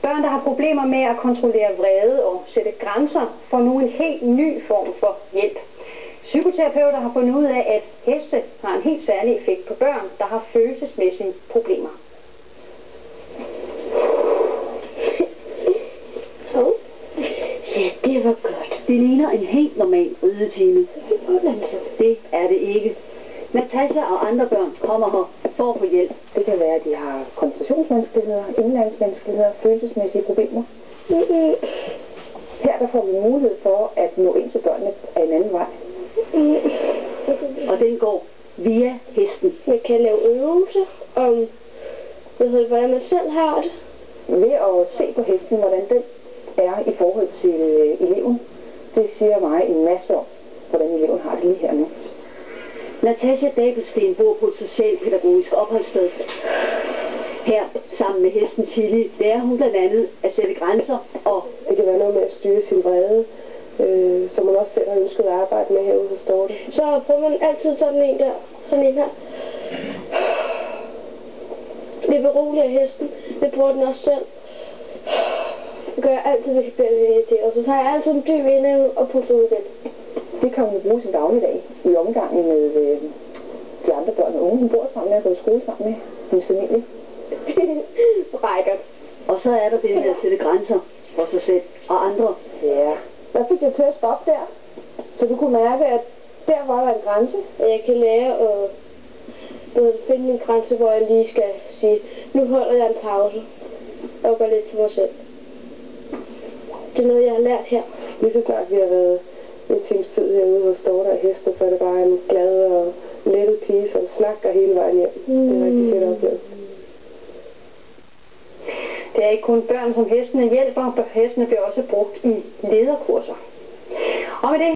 Børn, der har problemer med at kontrollere vrede og sætte grænser, får nu en helt ny form for hjælp. Psykoterapeuter har fundet ud af, at heste har en helt særlig effekt på børn, der har følelsesmæssige problemer. Ja, det var godt. Det ligner en helt normal ridetime. Det er det ikke. Natasha og andre børn kommer her for at få hjælp. Det kan være, at de har koncentrationsvanskeligheder, indlæringsvanskeligheder, følelsesmæssige problemer. Her der får vi mulighed for at nå ind til børnene af en anden vej. Og den går via hesten. Man kan lave øvelser om, hvordan man selv har det. Ved at se på hesten, hvordan den er i forhold til eleven, det siger mig en masse om, hvordan eleven har det lige her nu. Natasha Dabelsten bor på et socialpædagogisk opholdssted. Her, sammen med hesten Chili, lærer hun blandt andet at sætte grænser og... Det kan være noget med at styre sin vrede, som man også selv har ønsket at arbejde med herude hos Dorte. Så prøver man altid sådan en der, sådan en her. Det beroliger hesten, det bruger den også selv. Det gør jeg altid, hvis jeg bliver irriteret, og så tager jeg altid en dyb indad og puster ud igen. Det kan hun bruge sin dagligdag i omgangen med de andre børn og unge. Hun bor sammen med og går i skole sammen med hendes familie. Rækker. Og så er der det med at sætte grænser for sig selv og andre. Ja. Hvad fik jeg til at stoppe der? Så du kunne mærke, at der var der en grænse? Jeg kan lære at finde min grænse, hvor jeg lige skal sige, nu holder jeg en pause og går lidt for mig selv. Det er noget, jeg har lært her. Lige så snart vi har været en times tid herude hos Dorte og hesten, så er det bare en glad og lettet pige, som snakker hele vejen hjem. Det er rigtig fedt at opleve. Det er ikke kun børn, som hestene hjælper, hestene bliver også brugt i lederkurser. Og med det